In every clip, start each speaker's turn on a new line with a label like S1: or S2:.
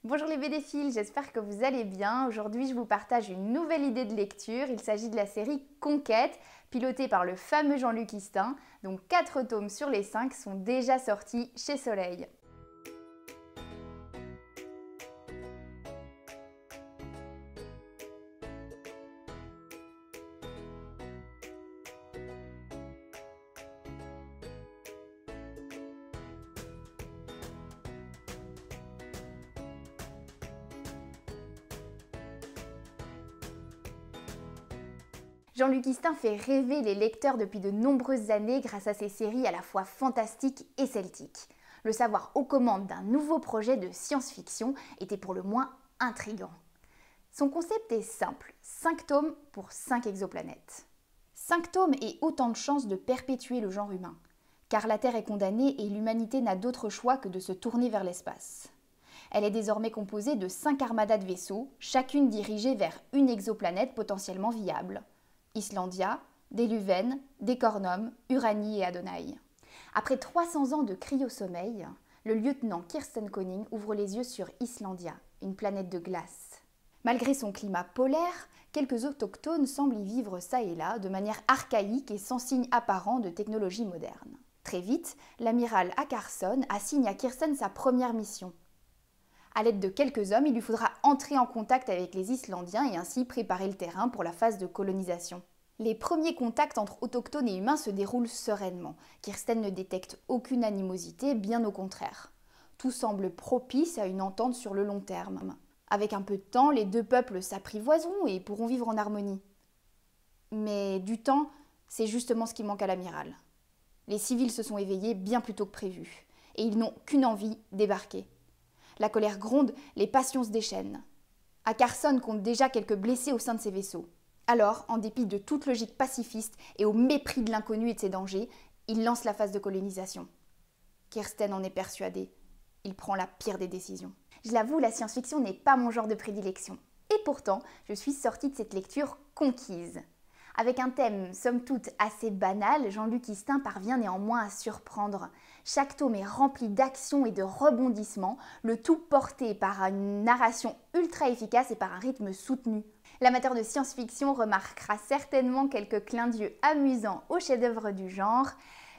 S1: Bonjour les BDphiles, j'espère que vous allez bien. Aujourd'hui, je vous partage une nouvelle idée de lecture. Il s'agit de la série Conquête, pilotée par le fameux Jean-Luc Istin. Donc 4 tomes sur les 5 sont déjà sortis chez Soleil. Jean-Luc Istin fait rêver les lecteurs depuis de nombreuses années grâce à ses séries à la fois fantastiques et celtiques. Le savoir aux commandes d'un nouveau projet de science-fiction était pour le moins intriguant. Son concept est simple, 5 tomes pour 5 exoplanètes. 5 tomes et autant de chances de perpétuer le genre humain, car la Terre est condamnée et l'humanité n'a d'autre choix que de se tourner vers l'espace. Elle est désormais composée de 5 armadas de vaisseaux, chacune dirigée vers une exoplanète potentiellement viable. Islandia, Deluven, Decornum, Uranie et Adonai. Après 300 ans de cryosommeil, le lieutenant Kirsten Koning ouvre les yeux sur Islandia, une planète de glace. Malgré son climat polaire, quelques autochtones semblent y vivre çà et là de manière archaïque et sans signe apparent de technologie moderne. Très vite, l'amiral Ackarson assigne à Kirsten sa première mission. À l'aide de quelques hommes, il lui faudra entrer en contact avec les Islandiens et ainsi préparer le terrain pour la phase de colonisation. Les premiers contacts entre autochtones et humains se déroulent sereinement. Kirsten ne détecte aucune animosité, bien au contraire. Tout semble propice à une entente sur le long terme. Avec un peu de temps, les deux peuples s'apprivoiseront et pourront vivre en harmonie. Mais du temps, c'est justement ce qui manque à l'amiral. Les civils se sont éveillés bien plus tôt que prévu, et ils n'ont qu'une envie, débarquer. La colère gronde, les passions se déchaînent. Ackarson compte déjà quelques blessés au sein de ses vaisseaux. Alors, en dépit de toute logique pacifiste et au mépris de l'inconnu et de ses dangers, il lance la phase de colonisation. Kirsten en est persuadé. Il prend la pire des décisions. Je l'avoue, la science-fiction n'est pas mon genre de prédilection. Et pourtant, je suis sortie de cette lecture conquise. Avec un thème, somme toute, assez banal, Jean-Luc Istin parvient néanmoins à surprendre. Chaque tome est rempli d'actions et de rebondissements, le tout porté par une narration ultra efficace et par un rythme soutenu. L'amateur de science-fiction remarquera certainement quelques clins d'yeux amusants aux chefs-d'œuvre du genre.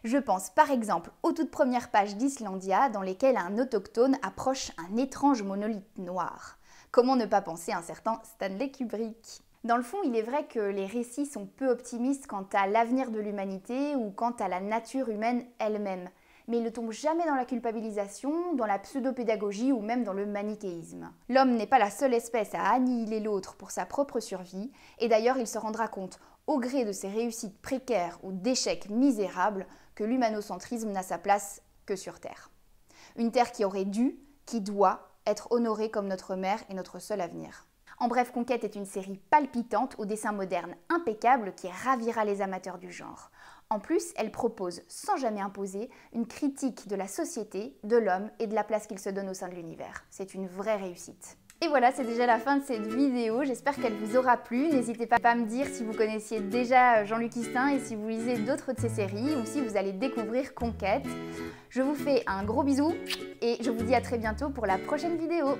S1: Je pense par exemple aux toutes premières pages d'Islandia dans lesquelles un autochtone approche un étrange monolithe noir. Comment ne pas penser à un certain Stanley Kubrick ? Dans le fond, il est vrai que les récits sont peu optimistes quant à l'avenir de l'humanité ou quant à la nature humaine elle-même. Mais ils ne tombent jamais dans la culpabilisation, dans la pseudo-pédagogie ou même dans le manichéisme. L'homme n'est pas la seule espèce à annihiler l'autre pour sa propre survie, et d'ailleurs il se rendra compte, au gré de ses réussites précaires ou d'échecs misérables, que l'humanocentrisme n'a sa place que sur Terre. Une Terre qui aurait dû, qui doit, être honorée comme notre mère et notre seul avenir. En bref, Conquête est une série palpitante au dessin moderne impeccable qui ravira les amateurs du genre. En plus, elle propose, sans jamais imposer, une critique de la société, de l'homme et de la place qu'il se donne au sein de l'univers. C'est une vraie réussite. Et voilà, c'est déjà la fin de cette vidéo, j'espère qu'elle vous aura plu. N'hésitez pas à me dire si vous connaissiez déjà Jean-Luc Istin et si vous lisez d'autres de ses séries ou si vous allez découvrir Conquête. Je vous fais un gros bisou et je vous dis à très bientôt pour la prochaine vidéo.